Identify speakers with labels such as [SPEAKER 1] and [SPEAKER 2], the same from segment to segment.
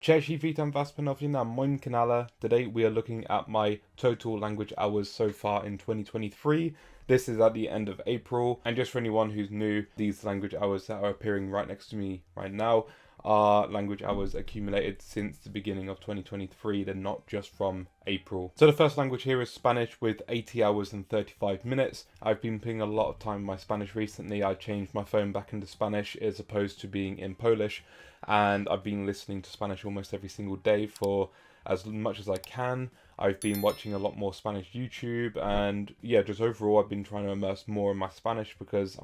[SPEAKER 1] Cześć i witam was ponownie na moim kanale. Today we are looking at my total language hours so far in 2023. This is at the end of April, and just for anyone who's new, these language hours that are appearing right next to me right now are language hours accumulated since the beginning of 2023. They're not just from April. So the first language here is Spanish with 80 hours and 35 minutes. I've been putting a lot of time in my Spanish recently. I changed my phone back into Spanish as opposed to being in Polish, and I've been listening to Spanish almost every single day for as much as I can. I've been watching a lot more Spanish YouTube, and yeah, just overall I've been trying to immerse more in my Spanish because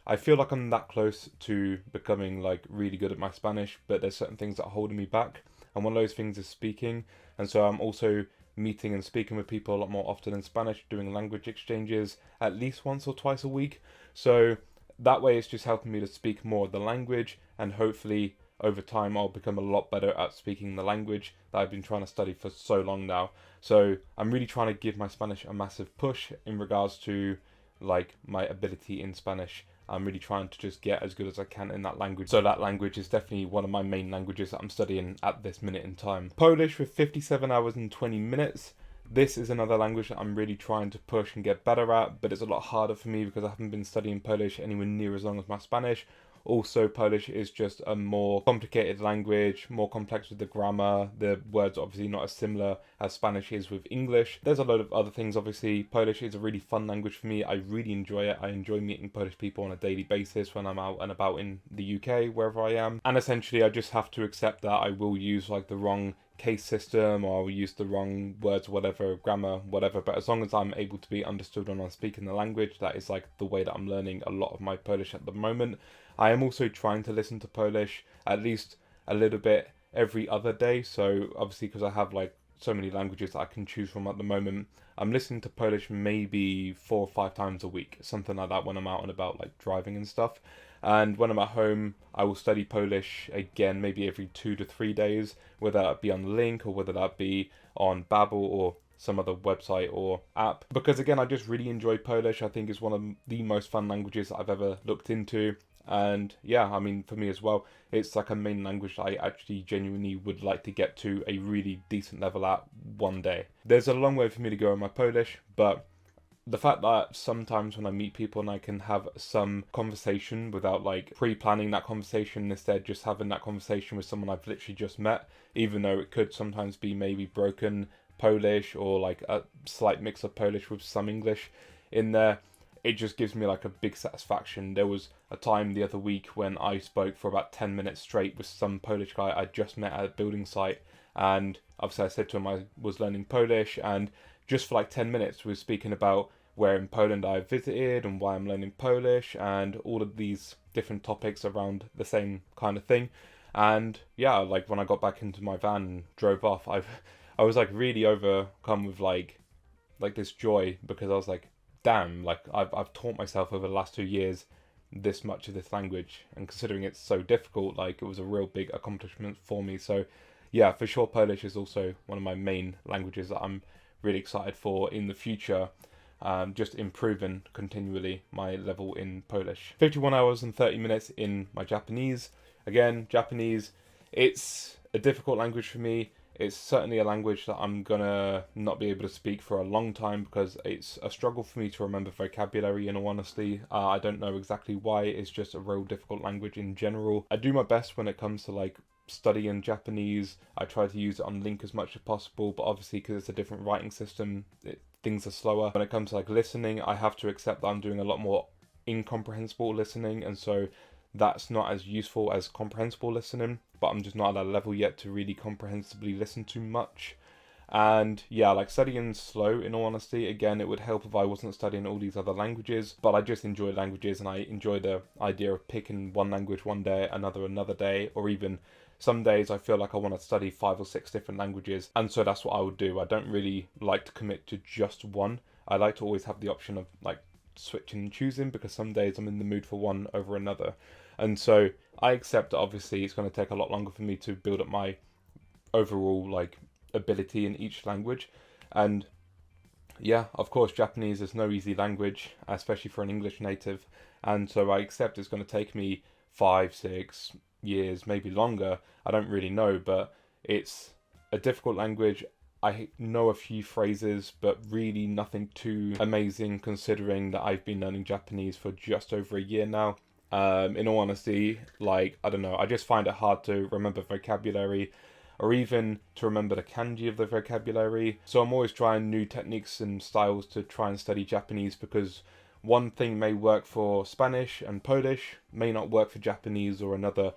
[SPEAKER 1] I feel like I'm that close to becoming like really good at my Spanish, but there's certain things that are holding me back, and one of those things is speaking. And so I'm also meeting and speaking with people a lot more often in Spanish, doing language exchanges at least once or twice a week. So that way it's just helping me to speak more of the language, and hopefully over time I'll become a lot better at speaking the language that I've been trying to study for so long now. So I'm really trying to give my Spanish a massive push in regards to like my ability in Spanish. I'm really trying to just get as good as I can in that language. So that language is definitely one of my main languages that I'm studying at this minute in time. Polish with 57 hours and 20 minutes. This is another language that I'm really trying to push and get better at, but it's a lot harder for me because I haven't been studying Polish anywhere near as long as my Spanish. Also, Polish is just a more complicated language, more complex with the grammar. The words are obviously not as similar as Spanish is with English. There's a load of other things, obviously. Polish is a really fun language for me. I really enjoy it. I enjoy meeting Polish people on a daily basis when I'm out and about in the UK, wherever I am. And essentially, I just have to accept that I will use like the wrong case system, or I'll use the wrong words, whatever, grammar, whatever, but as long as I'm able to be understood when I'm speaking the language, that is like the way that I'm learning a lot of my Polish at the moment. I am also trying to listen to Polish at least a little bit every other day, so obviously because I have like so many languages that I can choose from at the moment, I'm listening to Polish maybe 4 or 5 times a week, something like that, when I'm out and about like driving and stuff. And when I'm at home, I will study Polish again maybe every 2 to 3 days, whether that be on Link or whether that be on Babbel or some other website or app. Because again, I just really enjoy Polish. I think it's one of the most fun languages that I've ever looked into. And yeah, I mean, for me as well, it's like a main language that I actually genuinely would like to get to a really decent level at one day. There's a long way for me to go in my Polish, but the fact that sometimes when I meet people and I can have some conversation without like pre-planning that conversation, instead just having that conversation with someone I've literally just met, even though it could sometimes be maybe broken Polish or like a slight mix of Polish with some English in there, it just gives me like a big satisfaction. There was a time the other week when I spoke for about 10 minutes straight with some Polish guy I just met at a building site, and obviously I said to him I was learning Polish, and just for like 10 minutes we were speaking about where in Poland I visited and why I'm learning Polish and all of these different topics around the same kind of thing. And yeah, like when I got back into my van and drove off, I was like really overcome with like this joy, because I was like, damn, like I've taught myself over the last 2 years this much of this language, and considering it's so difficult, like it was a real big accomplishment for me. So yeah, for sure Polish is also one of my main languages that I'm really excited for in the future. Just improving continually my level in Polish. 51 hours and 30 minutes in my Japanese. Again, Japanese, it's a difficult language for me. It's certainly a language that I'm gonna not be able to speak for a long time because it's a struggle for me to remember vocabulary, in all honesty. I don't know exactly why, it's just a real difficult language in general. I do my best when it comes to like studying Japanese. I try to use it on Link as much as possible, but obviously because it's a different writing system, things are slower. When it comes to like listening, I have to accept that I'm doing a lot more incomprehensible listening, and so that's not as useful as comprehensible listening, but I'm just not at that level yet to really comprehensively listen to much. And yeah, like studying slow, in all honesty, again, it would help if I wasn't studying all these other languages, but I just enjoy languages, and I enjoy the idea of picking one language one day, another day, or even some days I feel like I want to study 5 or 6 different languages, and so that's what I would do. I don't really like to commit to just one. I like to always have the option of like switching and choosing, because some days I'm in the mood for one over another. And so I accept that obviously it's going to take a lot longer for me to build up my overall like ability in each language. And yeah, of course, Japanese is no easy language, especially for an English native. And so I accept it's going to take me 5, 6, years, maybe longer. I don't really know, but it's a difficult language. I know a few phrases, but really nothing too amazing considering that I've been learning Japanese for just over a year now. In all honesty, like, I don't know, I just find it hard to remember vocabulary or even to remember the kanji of the vocabulary. So I'm always trying new techniques and styles to try and study Japanese, because one thing may work for Spanish and Polish, may not work for Japanese or another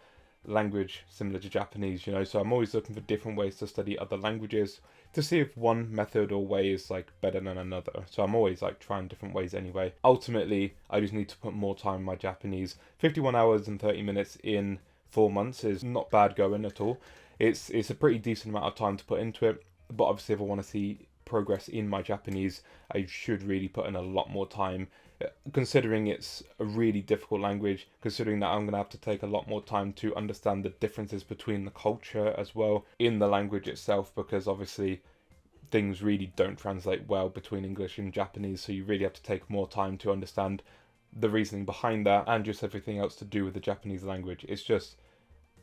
[SPEAKER 1] language similar to Japanese, you know. So I'm always looking for different ways to study other languages to see if one method or way is like better than another. So I'm always like trying different ways anyway. Ultimately, I just need to put more time in my Japanese. 51 hours and 30 minutes in 4 months is not bad going at all. It's a pretty decent amount of time to put into it, but obviously if I want to see progress in my Japanese, I should really put in a lot more time, considering it's a really difficult language, considering that I'm going to have to take a lot more time to understand the differences between the culture as well in the language itself, because obviously things really don't translate well between English and Japanese, so you really have to take more time to understand the reasoning behind that and just everything else to do with the Japanese language. It's just,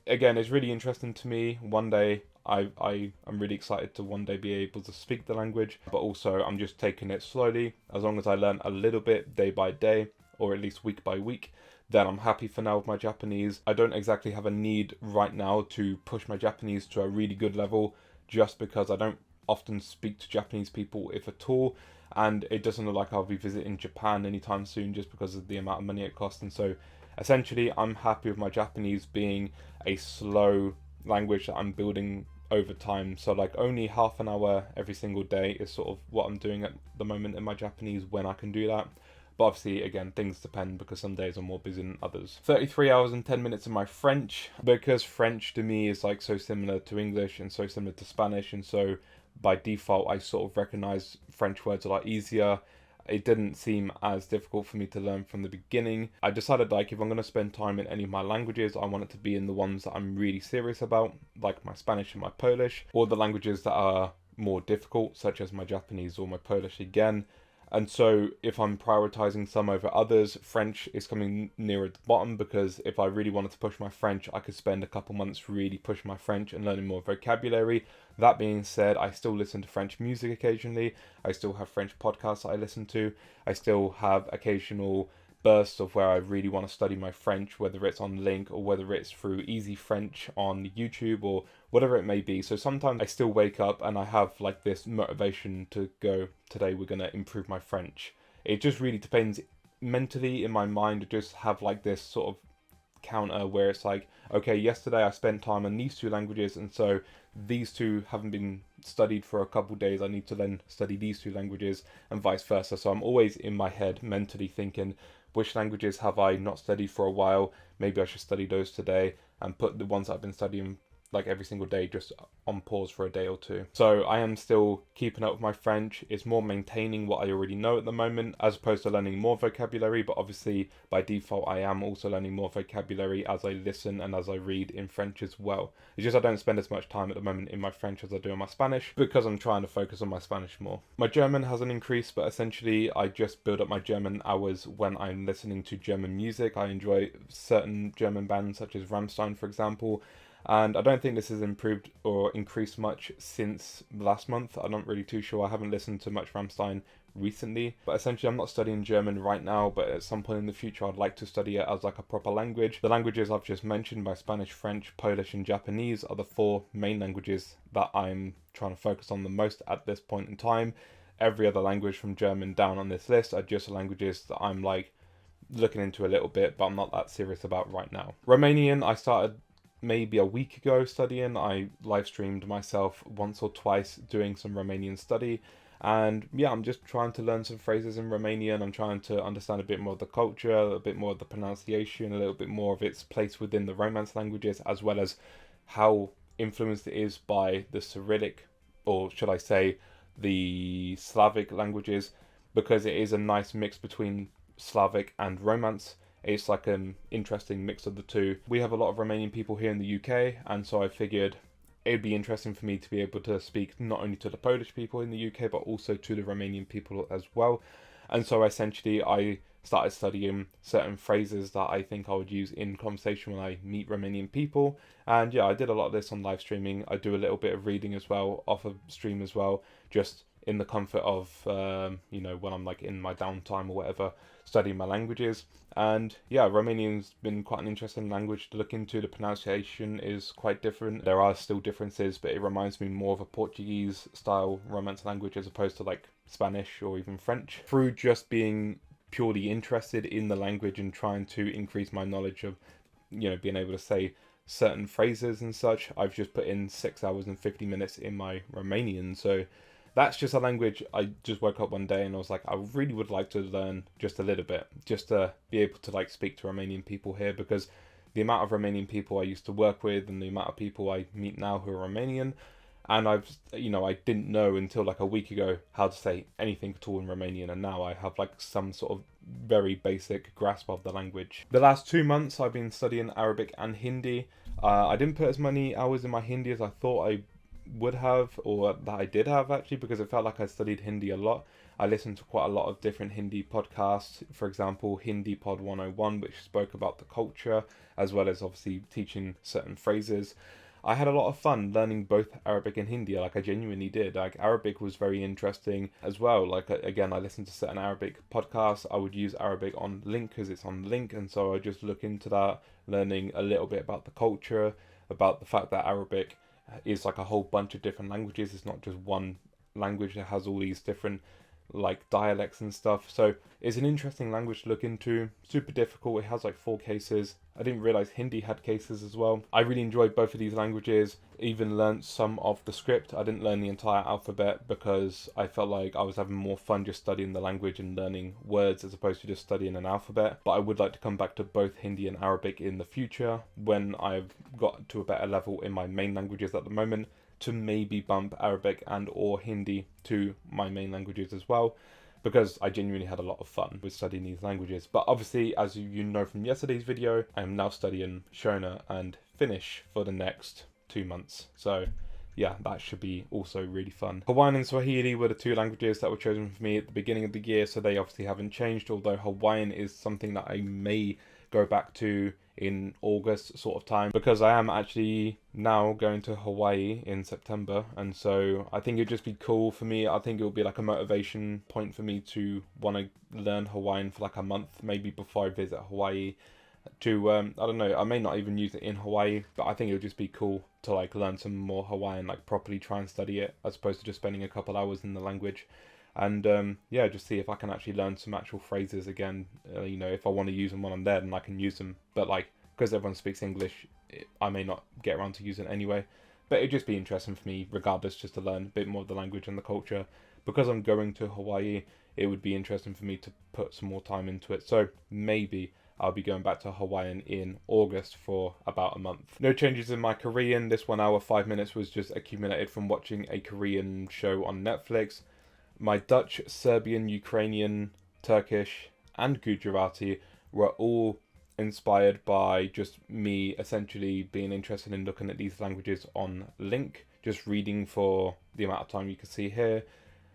[SPEAKER 1] again, it's really interesting to me. One day I'm really excited to one day be able to speak the language, but also I'm just taking it slowly. As long as I learn a little bit day by day, or at least week by week, then I'm happy for now with my Japanese. I don't exactly have a need right now to push my Japanese to a really good level, just because I don't often speak to Japanese people, if at all, and it doesn't look like I'll be visiting Japan anytime soon just because of the amount of money it costs. And so essentially I'm happy with my Japanese being a slow language that I'm building over time. So like only half an hour every single day is sort of what I'm doing at the moment in my Japanese when I can do that. But obviously, again, things depend because some days I'm more busy than others. 33 hours and 10 minutes in my French, because French to me is like so similar to English and so similar to Spanish, and so by default I sort of recognize French words a lot easier. It didn't seem as difficult for me to learn from the beginning. I decided like if I'm going to spend time in any of my languages, I want it to be in the ones that I'm really serious about, like my Spanish and my Polish, or the languages that are more difficult, such as my Japanese or my Polish again. And so if I'm prioritizing some over others, French is coming nearer the bottom, because if I really wanted to push my French, I could spend a couple months really pushing my French and learning more vocabulary. That being said, I still listen to French music occasionally. I still have French podcasts that I listen to. I still have occasional bursts of where I really want to study my French, whether it's on Link or whether it's through Easy French on YouTube or whatever it may be. So sometimes I still wake up and I have like this motivation to go, today we're going to improve my French. It just really depends. Mentally in my mind, I just have like this sort of counter where it's like, okay, yesterday I spent time on these two languages, and so these two haven't been studied for a couple days, I need to then study these two languages, and vice versa. So I'm always in my head mentally thinking, which languages have I not studied for a while? Maybe I should study those today, and put the ones that I've been studying like every single day just on pause for a day or two. So I am still keeping up with my French. It's more maintaining what I already know at the moment as opposed to learning more vocabulary, but obviously by default I am also learning more vocabulary as I listen and as I read in French as well. It's just I don't spend as much time at the moment in my French as I do in my Spanish, because I'm trying to focus on my Spanish more. My German hasn't increased, but essentially I just build up my German hours when I'm listening to German music. I enjoy certain German bands such as Rammstein, for example, and I don't think this has improved or increased much since last month. I'm not really too sure. I haven't listened to much Rammstein recently, but essentially I'm not studying German right now, but at some point in the future I'd like to study it as like a proper language. The languages I've just mentioned, my Spanish, French, Polish and Japanese, are the 4 main languages that I'm trying to focus on the most at this point in time. Every other language from German down on this list are just languages that I'm like looking into a little bit, but I'm not that serious about right now. Romanian, I started maybe a week ago studying. I live streamed myself once or twice doing some Romanian study, and yeah, I'm just trying to learn some phrases in Romanian. I'm trying to understand a bit more of the culture, a bit more of the pronunciation, a little bit more of its place within the Romance languages, as well as how influenced it is by the Cyrillic, or should I say the Slavic languages, because it is a nice mix between Slavic and Romance. It's like an interesting mix of the two. We have a lot of Romanian people here in the UK, and so I figured it'd be interesting for me to be able to speak not only to the Polish people in the UK, but also to the Romanian people as well. And so essentially I started studying certain phrases that I think I would use in conversation when I meet Romanian people. And yeah, I did a lot of this on live streaming. I do a little bit of reading as well, off of stream as well, just in the comfort of, when I'm like in my downtime or whatever, studying my languages. And yeah, Romanian's been quite an interesting language to look into. The pronunciation is quite different. There are still differences, but it reminds me more of a Portuguese style Romance language as opposed to like Spanish or even French. Through just being purely interested in the language and trying to increase my knowledge of, being able to say certain phrases and such, I've just put in 6 hours and 50 minutes in my Romanian. So that's just a language I just woke up one day and I was like, I really would like to learn just a little bit, just to be able to like speak to Romanian people here, because the amount of Romanian people I used to work with and the amount of people I meet now who are Romanian, and I didn't know until like a week ago how to say anything at all in Romanian, and now I have like some sort of very basic grasp of the language. The last 2 months I've been studying Arabic and Hindi. I didn't put as many hours in my Hindi as I thought I would have, or that I did have actually, because it felt like I studied Hindi a lot. I listened to quite a lot of different Hindi podcasts, for example Hindi Pod 101, which spoke about the culture as well as obviously teaching certain phrases. I had a lot of fun learning both Arabic and Hindi, like I genuinely did. Like Arabic was very interesting as well. Like again, I listened to certain Arabic podcasts. I would use Arabic on Link because it's on Link, and so I just look into that, learning a little bit about the culture, about the fact that Arabic is like a whole bunch of different languages. It's not just one language that has all these different like dialects and stuff. So it's an interesting language to look into. Super difficult. It has like 4 cases. I didn't realize Hindi had cases as well. I really enjoyed both of these languages. Even learnt some of the script. I didn't learn the entire alphabet because I felt like I was having more fun just studying the language and learning words as opposed to just studying an alphabet. But I would like to come back to both Hindi and Arabic in the future when I've got to a better level in my main languages at the moment, to maybe bump Arabic and or Hindi to my main languages as well, because I genuinely had a lot of fun with studying these languages. But obviously, as you know from yesterday's video, I am now studying Shona and Finnish for the next 2 months. So yeah, that should be also really fun. Hawaiian and Swahili were the 2 languages that were chosen for me at the beginning of the year, so they obviously haven't changed, although Hawaiian is something that I may go back to in August sort of time, because I am actually now going to Hawaii in September, and so I think it'd just be cool for me. I think it would be like a motivation point for me to want to learn Hawaiian for like a month maybe before I visit Hawaii, to I don't know, I may not even use it in Hawaii, but I think it would just be cool to like learn some more Hawaiian, like properly try and study it as opposed to just spending a couple hours in the language. And yeah, just see if I can actually learn some actual phrases again. If I want to use them when I'm there, then I can use them. But like, because everyone speaks English, I may not get around to using it anyway. But it'd just be interesting for me, regardless, just to learn a bit more of the language and the culture. Because I'm going to Hawaii, it would be interesting for me to put some more time into it. So maybe I'll be going back to Hawaiian in August for about a month. No changes in my Korean. This 1 hour 5 minutes was just accumulated from watching a Korean show on Netflix. My Dutch, Serbian, Ukrainian, Turkish, and Gujarati were all inspired by just me essentially being interested in looking at these languages on Link, just reading for the amount of time you can see here.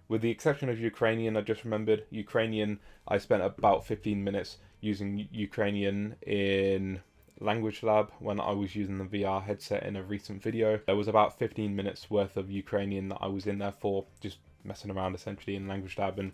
[SPEAKER 1] With the exception of Ukrainian, I just remembered Ukrainian, I spent about 15 minutes using Ukrainian in Language Lab when I was using the VR headset in a recent video. There was about 15 minutes worth of Ukrainian that I was in there for, just messing around essentially in Language Lab and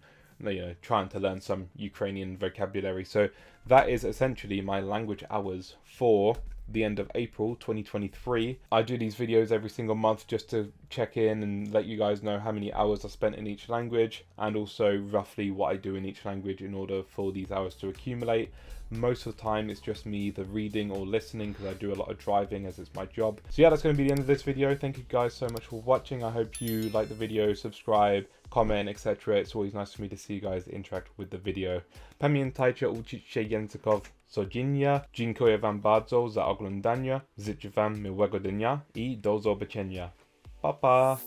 [SPEAKER 1] trying to learn some Ukrainian vocabulary. So that is essentially my language hours for the end of April 2023. I do these videos every single month just to check in and let you guys know how many hours I spent in each language, and also roughly what I do in each language in order for these hours to accumulate. Most of the time it's just me either reading or listening, because I do a lot of driving as it's my job. So yeah, that's going to be the end of this video. Thank you guys so much for watching. I hope you like the video, subscribe, comment, etc. It's always nice for me to see you guys interact with the video. Pamiętajcie uczyć się języków codziennie. Dziękuję wam bardzo za oglądanie. Życzę wam miłego dnia i do zobaczenia. Pa pa!